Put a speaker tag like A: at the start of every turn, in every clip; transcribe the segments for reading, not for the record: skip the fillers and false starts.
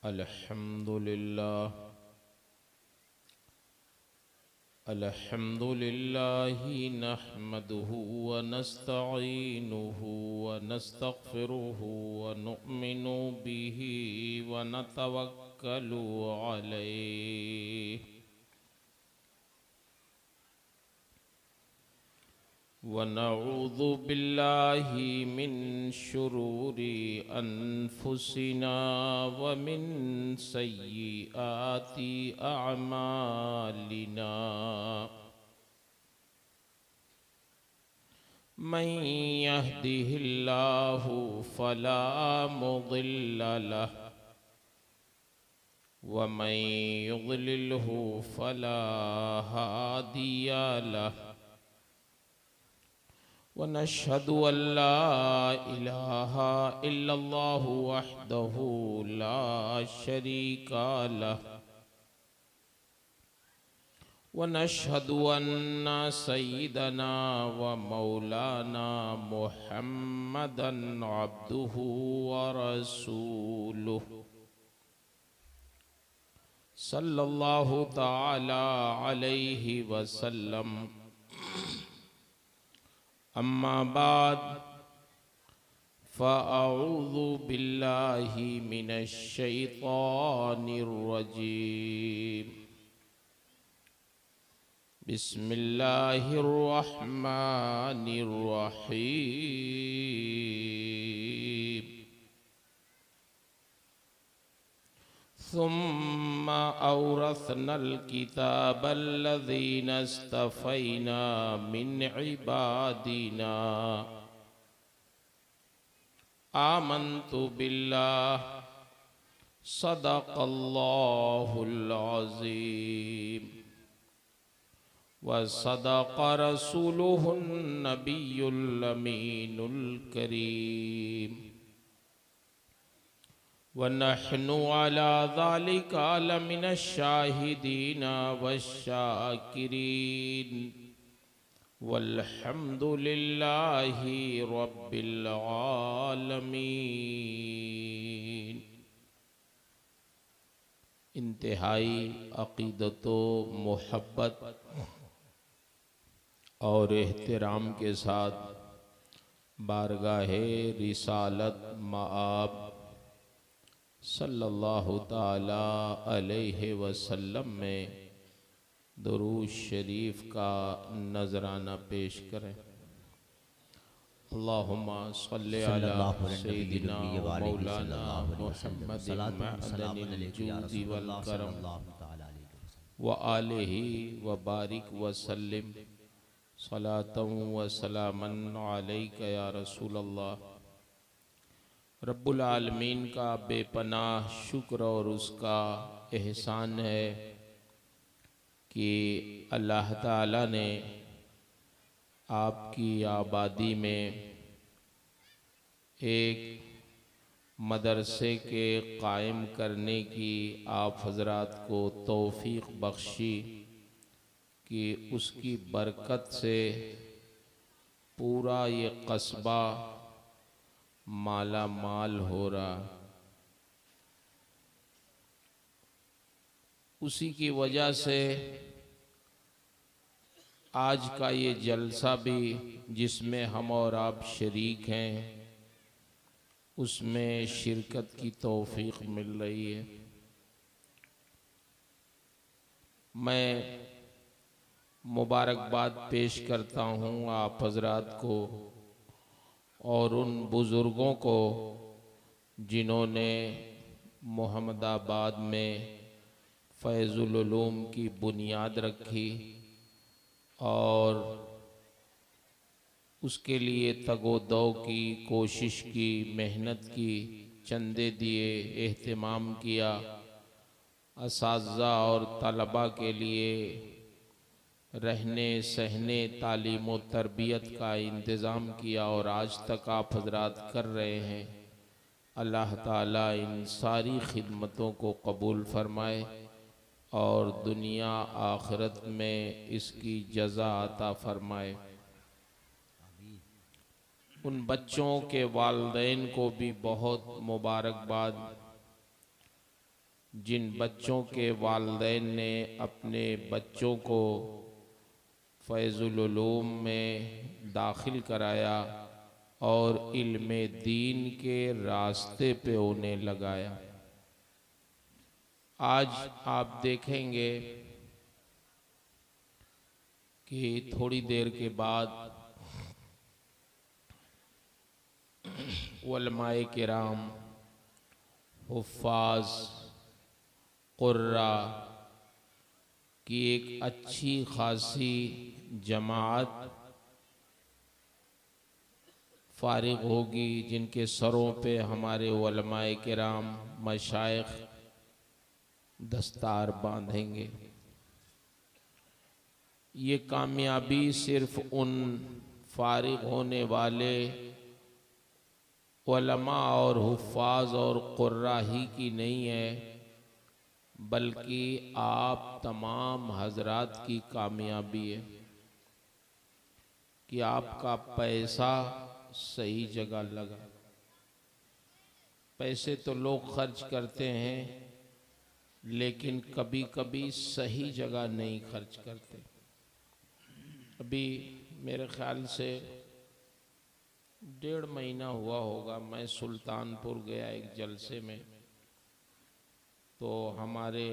A: अल्हम्दुलिल्लाहि नहमदुहु व नस्तईनुहु व नस्तगफिरुहु व नुअमिनु बिही व नतवक्कलु अलैहि व नऊज़ु बिल्लाहि मिन शुरूरि अनफुसिना व मिन सय्यिआति अअमालिना मन यहदिहिल्लाहु फला मुदिल्ल लहु व मन युद्लिल्हु फला हादिय लहु व नशहदु अल्ला इलाहा इल्लल्लाहु वहदहु ला शरीका लहु व नशहदु अन्ना सय्यिदना व मौलाना मुहम्मदन अब्दुहु व रसूलुहु सल्लल्लाहु तआला अलैहि वसल्लम। अम्मा बाद फ़अऊज़ु बिल्लाहि मिनश शैतानिर रजीम। बिस्मिल्लाहिर रहमानिर रहीम। सुम्मा औरसनल किताबल्लज़ीना इस्तफ़ैना मिन इबादिना आमन्तु बिल्लाह सदक़ल्लाहुल अज़ीम व सदक़ रसूलुहुन नबियुल अमीनुल करीम व नहनु अला ज़ालिका लमिनश शाहिदीना वश्शाकिरीन वल्हम्दुलिल्लाहि रब्बिल आलमीन। इंतहाई अक़ीदतो मोहब्बत और एहतराम के साथ बारगाहे रिसालत मआब सल्लल्लाहु ताला अलैहि वसल्लम में दुरूद शरीफ का नजराना पेश करें। अल्लाहुम्मा सल्लि अला सय्यिदिना मौलाना मुहम्मदिन मअदनिल जूदी वल करम व आलिहि व बारिक व सल्लिम सलातन व सलामन अलैका या रसूलल्लाह। रब्बुल आलमीन का बेपनाह शुक्र और उसका एहसान है कि अल्लाह ताला ने आपकी आबादी में एक मदरसे के कायम करने की आप हज़रात को तौफ़ीक़ बख्शी कि उसकी बरकत से पूरा ये कस्बा माला माल हो रहा। उसी की वजह से आज का ये जलसा भी जिसमें हम और आप शरीक हैं उसमें शिरकत की तौफीक मिल रही है। मैं मुबारकबाद पेश करता हूँ आप हज़रात को और उन बुज़ुर्गों को जिन्होंने मोहम्मदाबाद में फ़ैज़ुल उलूम की बुनियाद रखी और उसके लिए तगो-दो की कोशिश की, मेहनत की, चंदे दिए, एहतिमाम किया, असातिज़ा और तलबा के लिए रहने सहने तालीम व तरबियत का इंतज़ाम किया और आज तक आप हज़रात कर रहे हैं। अल्लाह ताला इन सारी खिदमतों को कबूल फरमाए और दुनिया आखिरत में इसकी जज़ा अता फरमाए। उन बच्चों के वालिदैन को भी बहुत मुबारकबाद जिन बच्चों के वालिदैन ने अपने बच्चों को फैज़ुल उलूम में दाखिल कराया और इल्मे दीन के रास्ते पे उन्हें लगाया। आज आप देखेंगे कि थोड़ी देर के बाद उलमाए किराम, हुफ़्फ़ाज़, क़ुर्रा की एक अच्छी खासी जमात फारिग होगी, जिनके सरों पे हमारे उलमाए किराम, मशाइख दस्तार बांधेंगे। ये कामयाबी सिर्फ उन फारिग होने वाले उलमा और हुफ़्फ़ाज़ और क़ुर्रा ही की नहीं है, बल्कि आप तमाम हजरात की कामयाबी है कि आपका पैसा सही जगह लगा। पैसे तो लोग खर्च करते हैं, लेकिन कभी कभी सही जगह नहीं खर्च करते। अभी मेरे ख्याल से 1.5 महीना हुआ होगा, मैं सुल्तानपुर गया एक जलसे में, तो हमारे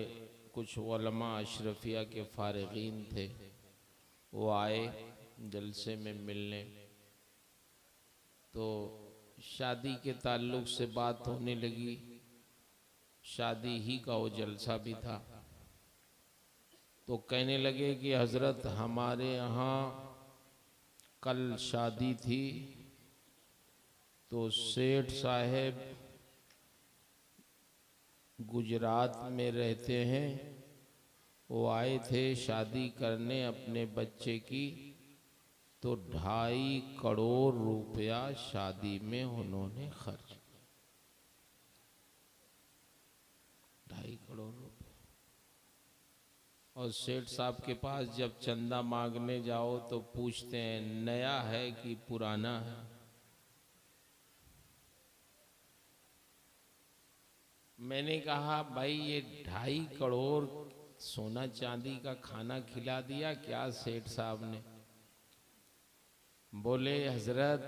A: कुछ उलमा अशरफिया के फारिगीन थे, वो आए जलसे में मिलने। तो शादी के ताल्लुक़ से बात होने लगी, शादी ही का वो जलसा भी था। तो कहने लगे कि हज़रत हमारे यहाँ कल शादी थी, तो सेठ साहब गुजरात में रहते हैं, वो आए थे शादी करने अपने बच्चे की, तो 2.5 करोड़ रुपया शादी में उन्होंने खर्च किया। 2.5 करोड़ रुपया। और सेठ साहब के पास जब चंदा मांगने जाओ तो पूछते हैं नया है कि पुराना है। मैंने कहा भाई ये 2.5 करोड़ सोना चांदी का खाना खिला दिया क्या सेठ साहब ने? बोले हजरत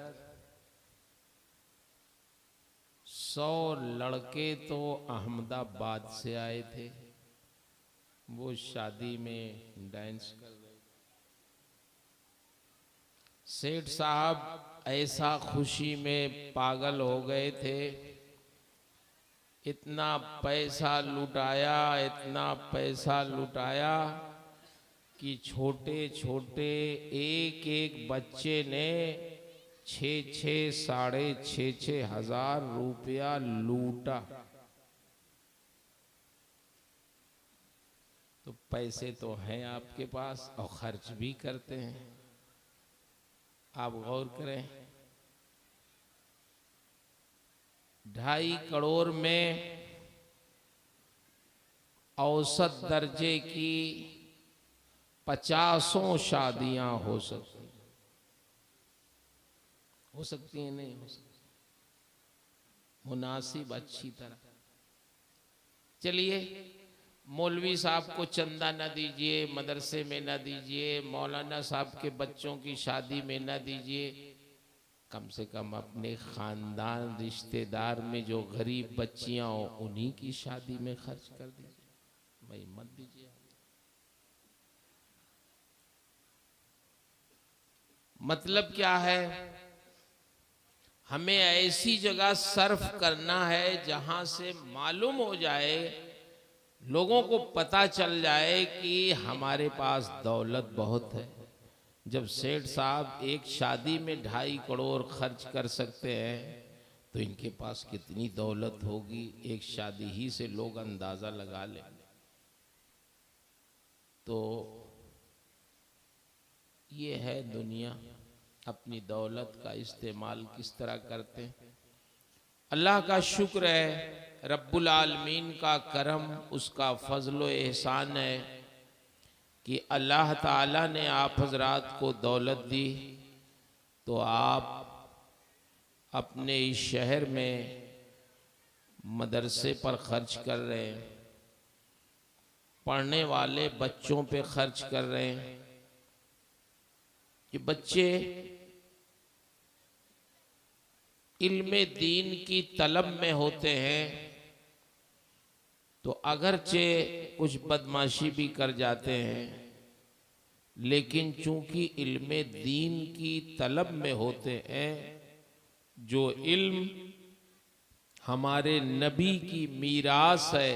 A: 100 लड़के तो अहमदाबाद से आए थे, वो शादी में डांस कर रहे। सेठ साहब ऐसा खुशी में पागल हो गए थे, इतना पैसा लुटाया, इतना पैसा लुटाया कि छोटे छोटे एक एक बच्चे ने 6-6, 6,500 हजार रुपया लूटा। तो पैसे तो हैं आपके पास और खर्च भी करते हैं। आप गौर करें, 2.5 करोड़ में औसत दर्जे की 50 शादियां हो सकती हैं, नहीं हो सकती, मुनासिब अच्छी तरह। चलिए, मौलवी साहब को चंदा न दीजिए, मदरसे में न दीजिए, मौलाना साहब के बच्चों की शादी में न दीजिए, कम से कम अपने खानदान रिश्तेदार में जो गरीब बच्चियां हो उन्हीं की शादी में खर्च कर दीजिए, भाई मत दीजिए। मतलब क्या है? हमें ऐसी जगह सर्फ करना है जहां से मालूम हो जाए, लोगों को पता चल जाए कि हमारे पास दौलत बहुत है। जब सेठ साहब एक शादी में 2.5 करोड़ खर्च कर सकते हैं, तो इनके पास कितनी दौलत होगी, एक शादी ही से लोग अंदाजा लगा लें। तो ये है दुनिया, अपनी दौलत का इस्तेमाल किस तरह करते हैं। अल्लाह का शुक्र है, रब्बुल आलमीन का करम, उसका फजलो एहसान है कि अल्लाह ताला ने आप हजरात को दौलत दी, तो आप अपने इस शहर में मदरसे पर खर्च कर रहे हैं, पढ़ने वाले बच्चों पे खर्च कर रहे हैं। ये बच्चे इल्मे दीन की तलब में होते हैं तो अगरचे कुछ बदमाशी भी कर जाते हैं, लेकिन चूंकि इल्मे दीन की तलब में होते हैं, जो इल्म हमारे नबी की मीरास है,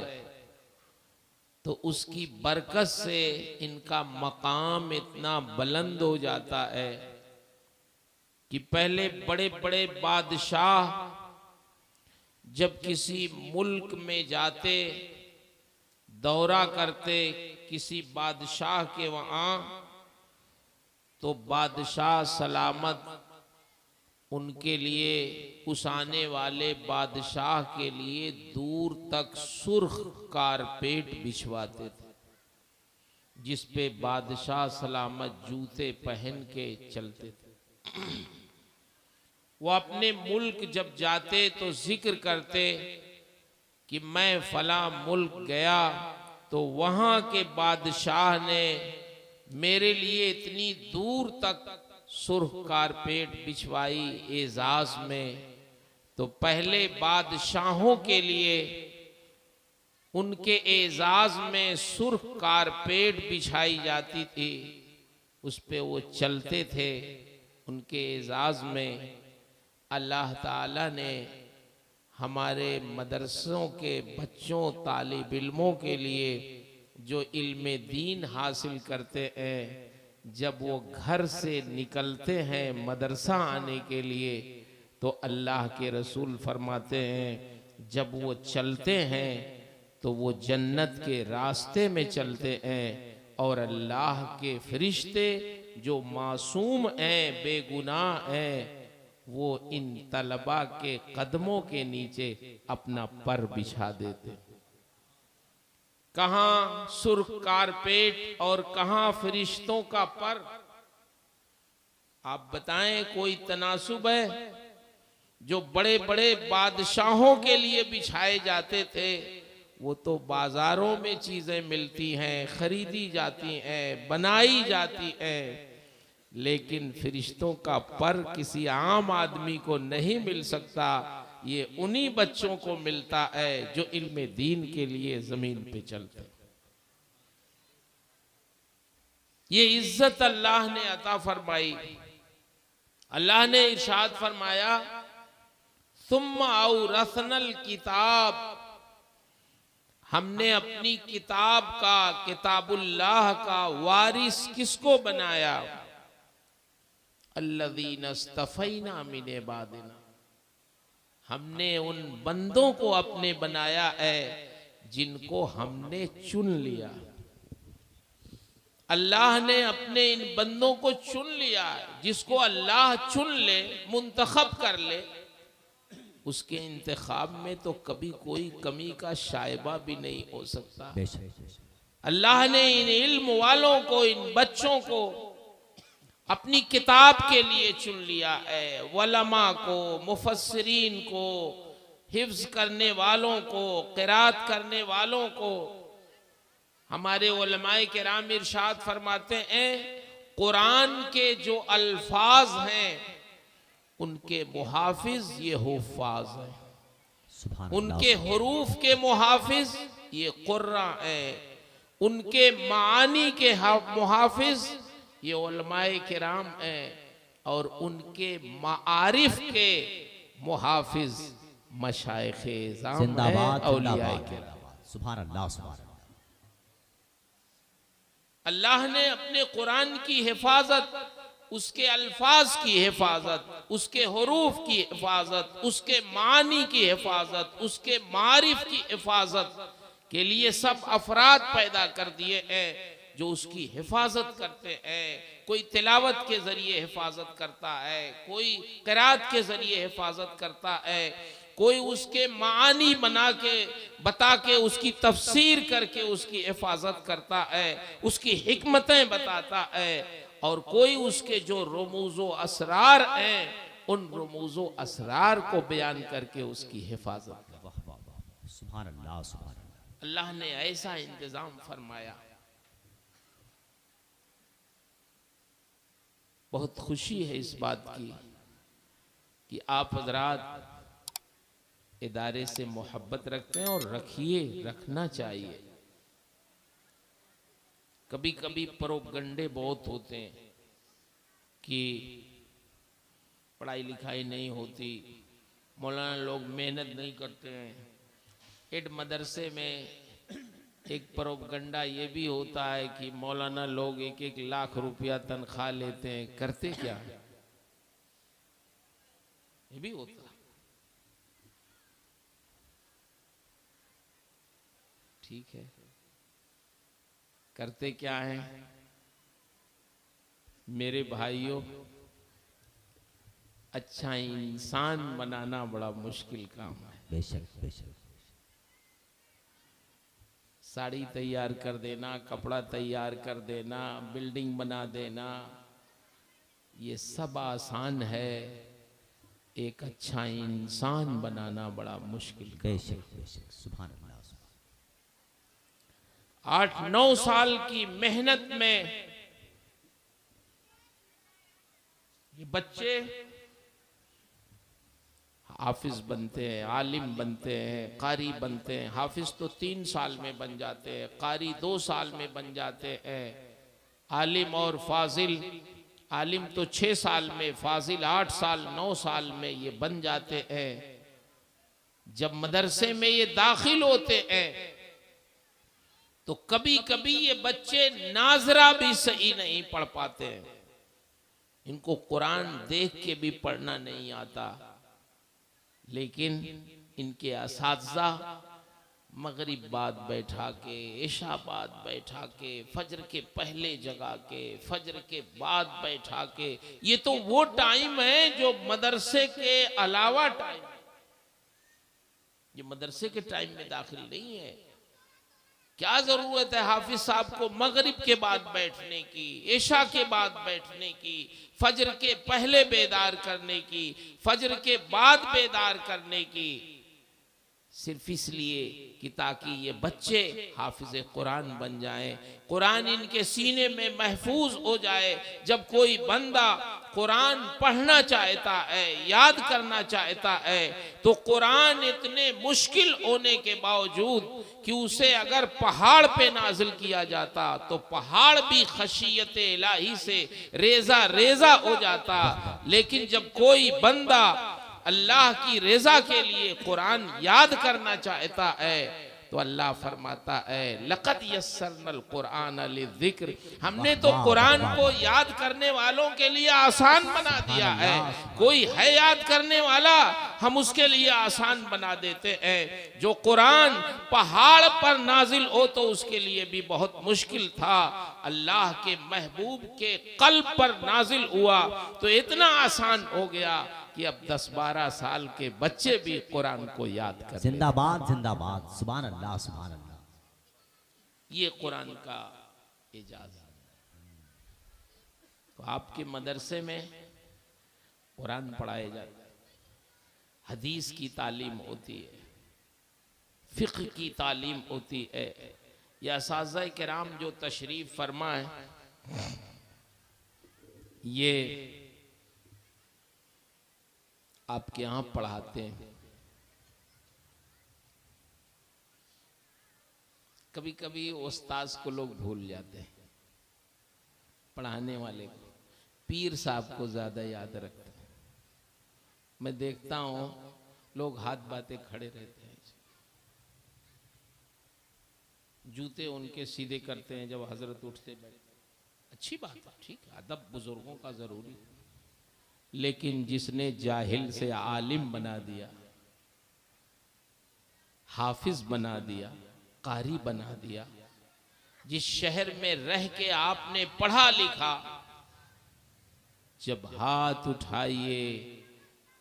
A: तो उसकी बरकत से इनका मकाम इतना बुलंद हो जाता है कि पहले बड़े बड़े बादशाह जब किसी मुल्क में जाते, दौरा करते किसी बादशाह के वहाँ, तो बादशाह सलामत उनके लिए, उस आने वाले बादशाह के लिए दूर तक सुर्ख कारपेट बिछवाते थे, जिस पे बादशाह सलामत जूते पहन के चलते थे। वो अपने मुल्क जब जाते तो जिक्र करते कि मैं फला मुल्क गया तो वहाँ के बादशाह ने मेरे लिए इतनी दूर तक सुर्ख कारपेट बिछवाई एजाज में। तो पहले बादशाहों के लिए उनके एजाज में सुर्ख कारपेट बिछाई जाती थी, उस पे वो चलते थे उनके एजाज में। अल्लाह ताला ने हमारे मदरसों के बच्चों, तालिब इल्मों के लिए जो इल्मे दीन हासिल करते हैं, जब वो घर से निकलते हैं मदरसा आने के लिए, तो अल्लाह के रसूल फरमाते हैं जब वो चलते हैं तो वो जन्नत के रास्ते में चलते हैं, और अल्लाह के फरिश्ते जो मासूम हैं, बेगुनाह हैं, वो इन तलबा के कदमों के नीचे अपना पर बिछा देते। कहां सुर्ख कारपेट और कहां फरिश्तों का पर। आप बताएं कोई तनासुब है? जो बड़े बड़े बादशाहों के लिए बिछाए जाते थे, वो तो बाजारों में चीजें मिलती हैं, खरीदी जाती हैं, बनाई जाती हैं, लेकिन फरिश्तों का पर किसी आम आदमी को नहीं मिल सकता। ये उन्हीं बच्चों को मिलता है जो इल्मे दीन के लिए जमीन पे चलते। ये इज्जत अल्लाह ने अता फरमाई। अल्लाह ने इरशाद फरमाया, सुम्मा औरसनल किताब, हमने अपनी किताब का, किताबुल्लाह का वारिस किसको बनाया? अल्लज़ीना इस्तफ़ैना मिन इबादिना, हमने उन बंदों को अपने बनाया है जिनको हमने चुन लिया। अल्लाह ने अपने इन बंदों को चुन लिया। जिसको अल्लाह चुन ले, मुंतखब कर ले, उसके इंतखाब में तो कभी कोई कमी का शायबा भी नहीं हो सकता। अल्लाह ने इन इल्म वालों को, इन बच्चों को अपनी किताब के लिए चुन लिया है। वलमा को, मुफस्सिरीन को, हिफ्ज करने वालों को, क़िरात करने वालों को। हमारे उलमाए किराम इरशाद फरमाते हैं, कुरान के जो अल्फाज हैं उनके मुहाफिज ये हुफ़ाज हैं, उनके हुरूफ के मुहाफिज ये कुर्रा हैं, उनके मानी के मुहाफिज ये उलमाए किराम हैं, और उनके मारिफ के मुहाफिज मशाइखे इज़ाम हैं, औलियाए किराम।
B: सुभान अल्लाह, सुभान अल्लाह।
A: अल्लाह ने अपने कुरान की हिफाजत, उसके अल्फाज की हिफाजत, उसके हुरूफ की हिफाजत, उसके मानी की हिफाजत, उसके मारिफ की हिफाजत के लिए सब अफराद पैदा कर दिए हैं जो उसकी हिफाजत करते हैं। कोई तिलावत के जरिए हिफाजत करता है, कोई क़िरात के जरिए हिफाजत करता है, कोई उसके मानी बना के, बता के, उसकी तफसीर करके उसकी हिफाजत करता है, उसकी हिकमतें बताता है, और कोई उसके जो रमूज़ो असरार हैं उन रमूज़ो असरार को बयान करके उसकी हिफाजत।
B: सुभान अल्लाह, सुभान अल्लाह।
A: अल्लाह ने ऐसा इंतजाम फरमाया। बहुत खुशी है इस बात की कि आप हजरात इदारे से मोहब्बत रखते हैं, और रखिए, रखना चाहिए। कभी कभी प्रोपगंडे बहुत होते हैं कि पढ़ाई लिखाई नहीं होती, मौलाना लोग मेहनत नहीं करते हैं। एक मदरसे में एक प्रोपगंडा ये भी होता है कि मौलाना लोग 1-1 लाख रुपया तनख्वाह लेते हैं, करते क्या है? ये भी होता है। ठीक है, करते क्या है मेरे भाइयों? अच्छा इंसान बनाना बड़ा मुश्किल काम है।
B: बेशक बेशक।
A: साड़ी तैयार कर देना, कपड़ा तैयार कर देना, बिल्डिंग बना देना, ये सब आसान है। एक अच्छा इंसान बनाना बड़ा मुश्किल काम है।
B: बेशक बेशक। सुभान अल्लाह।
A: 8-9 साल की मेहनत में ये बच्चे हाफिज बनते हैं, आलिम बनते हैं, कारी बनते हैं। हाफिज तो 3 साल में बन जाते हैं, कारी 2 साल में बन जाते हैं। आलिम और फाजिल, आलिम तो 6 साल में, फाजिल 8 साल 9 साल में ये बन जाते हैं। जब मदरसे में ये दाखिल होते हैं तो कभी कभी ये बच्चे नाजरा भी सही नहीं पढ़ पाते हैं। इनको कुरान देख के भी पढ़ना नहीं आता, लेकिन इनके असातिज़ा मगरिब बाद बैठा के, इशा बाद बैठा के, फजर के पहले जगा के, फजर के बाद बैठा के, ये तो वो टाइम है जो मदरसे के अलावा टाइम, ये मदरसे के टाइम में दाखिल नहीं है। क्या जरूरत है हाफिज साहब को मगरिब के बाद बैठने की, इशा के बाद बैठने की, फजर के पहले बेदार करने की, फजर के बाद बेदार करने की? सिर्फ इसलिए कि ताकि ये बच्चे हाफिज कुरान बन जाएं, कुरान इनके सीने में महफूज हो जाए। जब कोई बंदा कुरान पढ़ना चाहता है, याद करना चाहता है, तो कुरान इतने मुश्किल होने के बावजूद कि उसे अगर पहाड़ पे नाजिल किया जाता तो पहाड़ भी खशियत इलाही से रेजा रेजा हो जाता। लेकिन जब कोई बंदा अल्लाह की रज़ा के लिए कुरान याद करना चाहता है तो अल्लाह फरमाता है लक़द यस्सरनल कुरान लिज़िक्र, हमने तो कुरान को याद करने वालों के लिए आसान बना दिया है। कोई है याद करने वाला, हम उसके लिए आसान बना देते हैं। जो कुरान पहाड़ पर नाजिल हो तो उसके लिए भी बहुत मुश्किल था, अल्लाह के महबूब के कल्ब पर नाजिल हुआ तो इतना आसान हो गया कि अब 10-12 साल के बच्चे भी कुरान को याद कर।
B: जिंदाबाद जिंदाबाद। सुभान अल्लाह सुभान अल्लाह।
A: ये कुरान का एजाज है। तो आपके मदरसे में कुरान पढ़ाए जाते हैं, हदीस की तालीम होती है, फिक्र की तालीम होती है। या असातिज़ा किराम जो तशरीफ फरमा है, ये आपके यहाँ पढ़ाते हैं। कभी कभी उस्ताद को लोग भूल जाते हैं, पढ़ाने वाले को, पीर साहब को ज्यादा याद रखते हैं। मैं देखता हूँ लोग हाथ बातें खड़े रहते हैं, जूते उनके सीधे करते हैं जब हजरत उठते बैठते। अच्छी बात है, ठीक है, अदब बुजुर्गों का जरूरी है। लेकिन जिसने जाहिल से आलिम बना दिया, हाफिज बना दिया, कारी बना दिया, जिस शहर में रह के आपने पढ़ा लिखा, जब हाथ उठाइए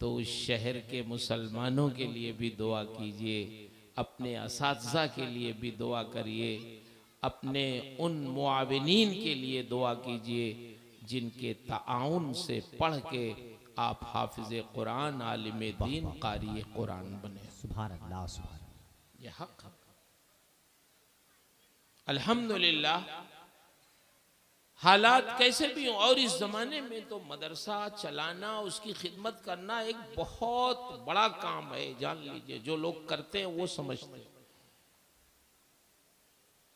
A: तो उस शहर के मुसलमानों के लिए भी दुआ कीजिए, अपने असातिज़ा के लिए भी दुआ करिए, अपने उन मुआविनीन के लिए दुआ कीजिए जिनके ताउन से पढ़ के आप हाफिज़ कुरान, आलिम दीन, कारी कुरान बने।
B: सुभान अल्लाह सुभान अल्लाह।
A: ये हक है। अल्हम्दुलिल्लाह हालात कैसे भी हों, और इस जमाने में तो मदरसा चलाना, उसकी खिदमत करना एक बहुत बड़ा काम है। जान लीजिए, जो लोग करते हैं वो समझते हैं।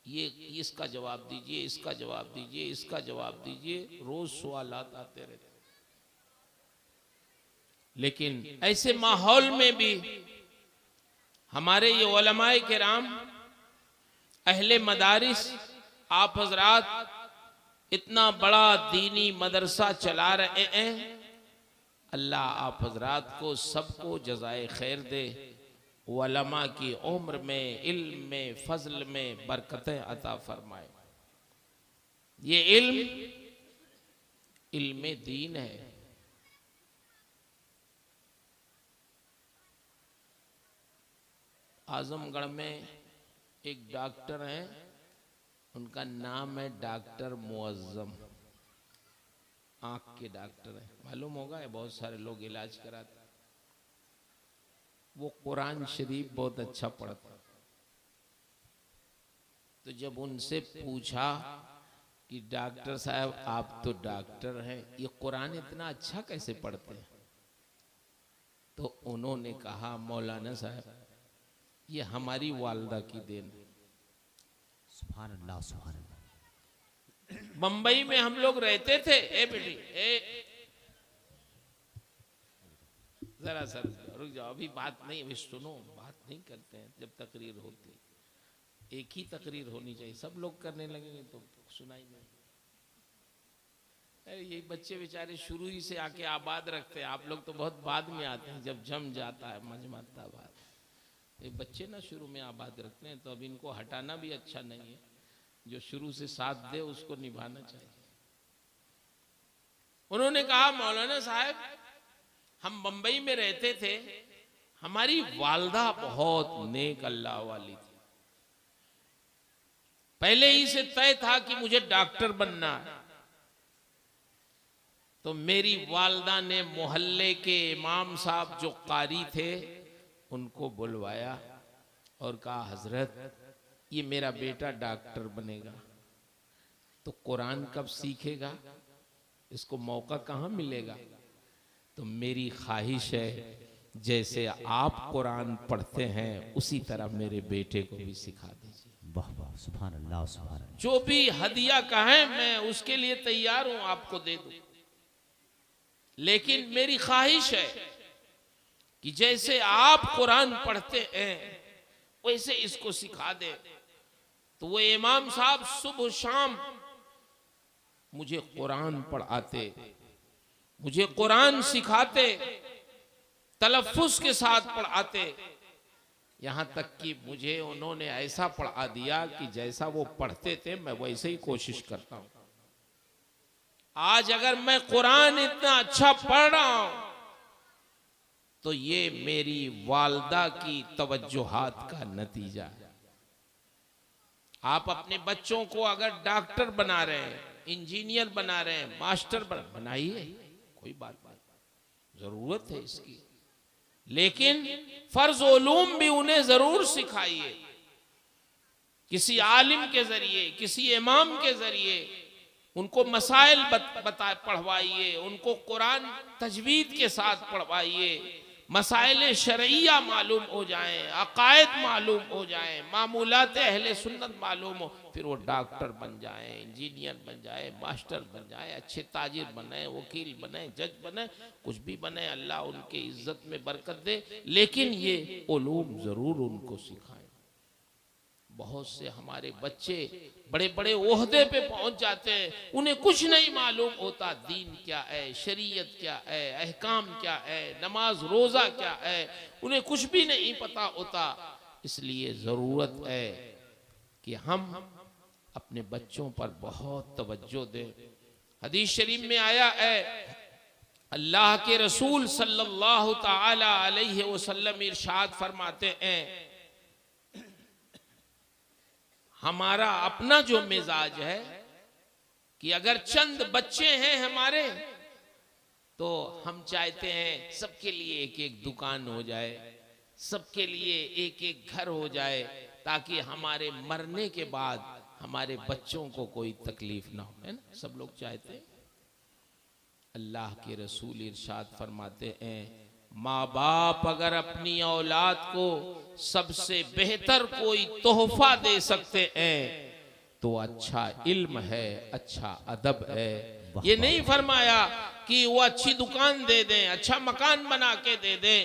A: ये इसका जवाब दीजिए, इसका जवाब दीजिए, इसका जवाब दीजिए, रोज सवालात आते रहते। लेकिन ऐसे माहौल में भी हमारे ये उलमाए किराम, अहले मदारिस, आप हजरात इतना बड़ा दीनी मदरसा चला रहे हैं। अल्लाह आप हजरात को सबको जज़ाए खैर दे, उलमा की उम्र में, इल्म में, फजल में बरकतें अता फरमाए। ये इल्म दीन है। आजमगढ़ में एक डॉक्टर हैं, उनका नाम है डॉक्टर मुअज्जम, आँख के डॉक्टर हैं, मालूम होगा, बहुत सारे लोग इलाज कराते। वो कुरान शरीफ बहुत अच्छा पढ़ता। तो जब उनसे पूछा कि डॉक्टर साहब आप तो डॉक्टर हैं, ये कुरान इतना अच्छा कैसे पढ़ते हैं? तो उन्होंने कहा, मौलाना साहब ये हमारी वालदा की देन है।
B: सुभान अल्लाह, सुभान अल्लाह।
A: बंबई में हम लोग रहते थे। ए बेटी, जरा सर रुक जाओ, अभी बात नहीं, अभी सुनो, बात नहीं करते हैं जब तकरीर होती। एक ही तकरीर होनी चाहिए, सब लोग करने लगेंगे तो सुनाई नहीं। अरे ये बच्चे बेचारे शुरू ही से आके आबाद रखते हैं, आप लोग तो बहुत बाद में आते हैं, जब जम जाता है मजमाता बात। ये बच्चे ना शुरू में आबाद रखते हैं, तो अब इनको हटाना भी अच्छा नहीं है। जो शुरू से साथ दे उसको निभाना चाहिए। उन्होंने कहा, मौलाना साहब हम बंबई में रहते थे, हमारी वालदा बहुत नेक अल्लाह वाली थी। पहले ही से तय था कि मुझे डॉक्टर बनना है। तो मेरी वालदा ने मोहल्ले के इमाम साहब जो कारी थे उनको बुलवाया और कहा, हजरत ये मेरा बेटा डॉक्टर बनेगा, तो कुरान कब सीखेगा, इसको मौका कहाँ मिलेगा? तो मेरी ख्वाहिश है जैसे आप कुरान पढ़ते हैं उसी तरह मेरे बेटे को भी सिखा दीजिए।
B: वाह वाह, सुभान अल्लाह, सुभान अल्लाह।
A: जो भी हदिया कहें मैं उसके लिए तैयार हूं, आपको दे दूं, लेकिन मेरी ख्वाहिश है कि जैसे आप कुरान पढ़ते हैं वैसे इसको सिखा दे। तो वो इमाम साहब सुबह शाम मुझे कुरान पढ़ाते, मुझे कुरान सिखाते, तलफ्फुज के साथ पढ़ाते, यहां तक कि मुझे उन्होंने ऐसा पढ़ा दिया कि जैसा वो पढ़ते थे मैं वैसे ही कोशिश करता हूं। आज अगर मैं कुरान इतना अच्छा पढ़ रहा हूं तो ये मेरी वालदा की तवज्जुहात का नतीजा है। आप अपने बच्चों को अगर डॉक्टर बना रहे हैं, इंजीनियर बना रहे हैं, मास्टर बनाइए, कोई बात नहीं, जरूरत है इसकी, लेकिन फर्ज उलूम भी उन्हें जरूर सिखाइए। किसी आलिम के जरिए, किसी इमाम के जरिए उनको मसाइल पढ़वाइए, उनको कुरान तजवीद के साथ पढ़वाइए, मसाइल शरइया मालूम हो जाएं, अकायद मालूम हो जाएं, मामूलात अहले सुन्नत मालूम हो, फिर वो डॉक्टर बन जाएं, इंजीनियर बन जाए, मास्टर बन जाए, अच्छे ताजिर बने, वकील बने, जज बने, कुछ भी बने, अल्लाह उनके इज्जत में बरकत दे, लेकिन ये उलूम जरूर उनको सिखाएं। बहुत से हमारे बच्चे बड़े बड़े ओहदे पे पहुंच जाते हैं, उन्हें कुछ नहीं मालूम होता, दीन क्या है, शरीयत क्या है, अहकाम क्या है, नमाज रोजा क्या है, उन्हें कुछ भी नहीं पता होता। इसलिए जरूरत है कि हम अपने बच्चों पर बहुत तवज्जो दें। हदीस शरीफ में आया है, अल्लाह के रसूल सल्लल्लाहु ताला अलैहि वसल्लम इरशाद फरमाते हैं, हमारा अपना जो मिजाज है कि अगर चंद बच्चे हैं हमारे तो हम चाहते हैं सबके लिए एक एक दुकान हो जाए, सबके लिए एक एक घर हो जाए, ताकि हमारे मरने के बाद हमारे बच्चों को कोई तकलीफ ना हो, है ना, सब लोग चाहते हैं। अल्लाह के रसूल इरशाद फरमाते हैं, माँ बाप अगर अपनी औलाद को सबसे बेहतर कोई तोहफा दे सकते हैं तो अच्छा इल्म है, अच्छा अदब है। ये नहीं फरमाया कि वो अच्छी दुकान दे दें, अच्छा मकान बना के दे दें।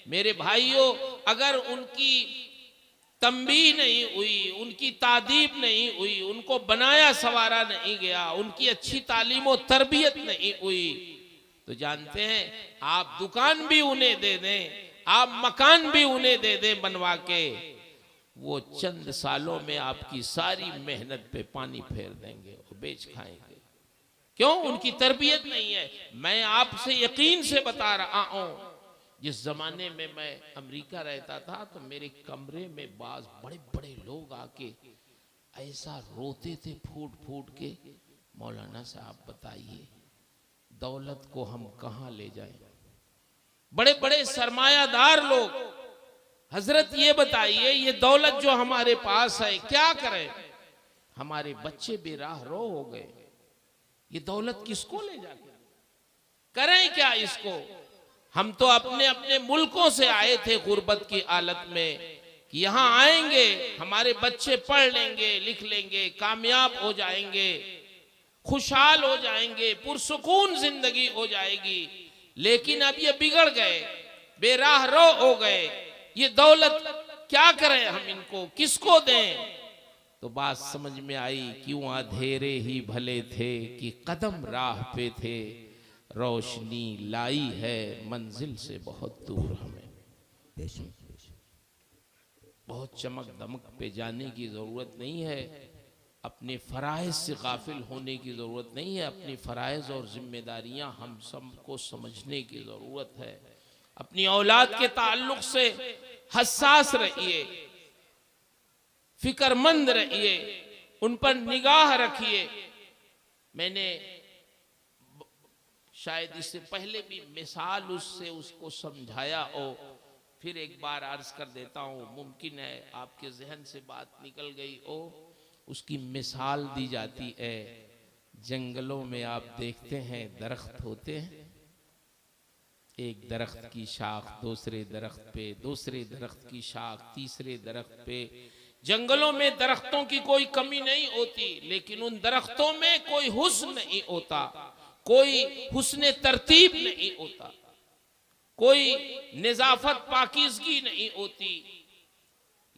A: मेरे भाइयों, अगर उनकी तंबीह नहीं हुई, उनकी तादीब नहीं हुई, उनको बनाया सवारा नहीं गया, उनकी अच्छी तालीम और तरबियत नहीं हुई, तो जानते हैं आप दुकान भी उन्हें दे दें, आप मकान भी उन्हें दे दें बनवा के, वो चंद सालों में आपकी सारी मेहनत पे पानी फेर देंगे और बेच खाएंगे। क्यों? उनकी तरबियत नहीं है। मैं आपसे यकीन से बता रहा हूं, जिस जमाने में मैं अमेरिका रहता था तो मेरे कमरे में बाज बड़े बड़े लोग आके ऐसा रोते थे फूट फूट के, मौलाना साहब बताइए दौलत को हम कहां ले जाएं। बड़े बड़े सरमायादार लोग, हजरत ये बताइए ये दौलत जो हमारे पास है क्या करें? हमारे बच्चे बेराह रो हो गए, ये दौलत किसको ले जाके करें क्या इसको? हम तो अपने अपने मुल्कों से आए थे गुर्बत की हालत में कि यहां आएंगे हमारे बच्चे पढ़ लेंगे, लिख लेंगे, कामयाब हो जाएंगे, खुशहाल हो जाएंगे, पुरसुकून जिंदगी हो जाएगी। लेकिन अब ये बिगड़ गए, बेराह रो हो गए, ये दौलत क्या करें हम, इनको किसको दें? तो बात समझ में आई, क्यों अंधेरे ही भले थे कि कदम राह पे थे, रोशनी लाई है मंजिल से बहुत दूर हमें। बहुत चमक दमक पे जाने की जरूरत नहीं है, अपने फराइज से गाफिल होने की जरूरत नहीं है, अपनी फराइज और जिम्मेदारियां हम सबको समझने की जरूरत है। अपनी औलाद के ताल्लुक से हसास रहिए, फिक्रमंद रहिए, उन पर निगाह रखिए। मैंने शायद इससे पहले भी मिसाल उससे उसको समझाया हो, फिर एक बार अर्ज कर देता हूं, मुमकिन है आपके जहन से बात निकल गई हो। उसकी मिसाल दी जाती है, जंगलों में आप देखते हैं दरख्त होते हैं, एक दरख्त की शाख दूसरे दरख्त पे, दूसरे दरख्त की शाख तीसरे दरख्त पे। जंगलों में दरख्तों की कोई कमी नहीं होती, लेकिन उन दरख्तों में कोई हुस्न नहीं होता, कोई हुस्न तरतीब नहीं होता, कोई निजाफत पाकीज़गी नहीं होती।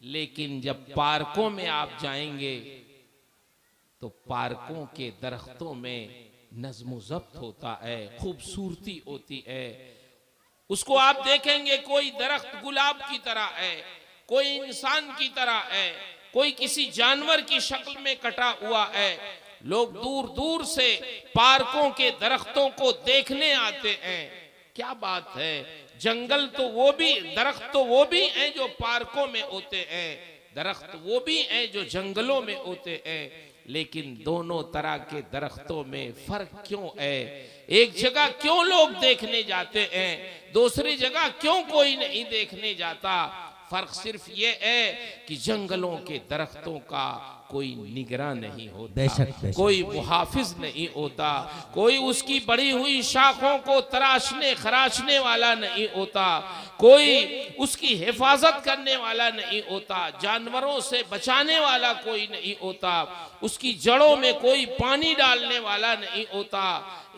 A: लेकिन जब पार्कों में आप जाएंगे तो पार्कों के दरख्तों में नज़्म ज़ब्त होता है, खूबसूरती होती है। उसको आप देखेंगे, कोई दरख्त गुलाब की तरह है, कोई इंसान की तरह है, कोई किसी जानवर की शक्ल में कटा हुआ है। लोग दूर दूर से पार्कों के दरख्तों को देखने आते हैं। क्या बात है, जंगल तो वो भी, दरख्त तो वो भी हैं जो पार्कों में होते हैं, दरख्त वो भी हैं जो जंगलों में होते हैं, लेकिन दोनों तरह के दरख्तों में फर्क क्यों है? एक जगह क्यों लोग देखने जाते हैं, दूसरी जगह क्यों कोई नहीं देखने जाता? फर्क सिर्फ ये है कि जंगलों के दरख्तों का कोई निगरान नहीं होता, बेशक। कोई मुहाफिज नहीं होता, कोई उसकी बढ़ी हुई शाखों को तराशने खराशने वाला नहीं होता, कोई उसकी हिफाजत करने वाला नहीं होता, जानवरों से बचाने वाला कोई नहीं होता, उसकी जड़ों में कोई पानी डालने वाला नहीं होता।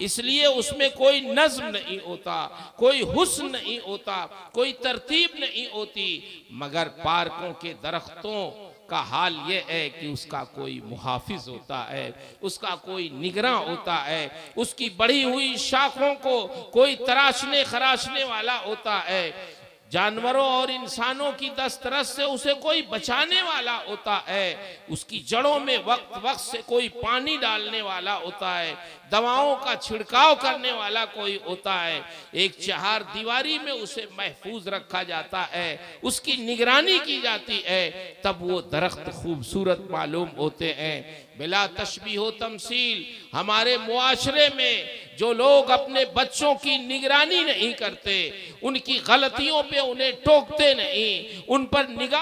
A: इसलिए उसमें कोई नज्म नहीं होता, कोई हुस्न नहीं होता, कोई तरतीब नहीं होती। मगर पार्कों के दरख्तों का हाल ये है कि उसका कोई मुहाफिज होता है, उसका कोई निगरां होता है, उसकी बढ़ी हुई शाखों को कोई तराशने खराशने वाला होता है, जानवरों और इंसानों की दस्तरस से उसे कोई बचाने वाला होता है, उसकी जड़ों में वक्त वक्त से कोई पानी डालने वाला होता है, दवाओं का छिड़काव करने वाला कोई होता है। एक चार दीवारी में उसे महफूज रखा जाता है, उसकी निगरानी की जाती है, तब वो दरख्त खूबसूरत मालूम होते हैं। बिला तशबीह तमसील हमारे मुआशरे में जो लोग अपने बच्चों की निगरानी नहीं करते, उनकी गलतियों पे उन्हें टोकते नहीं, उन पर निगाह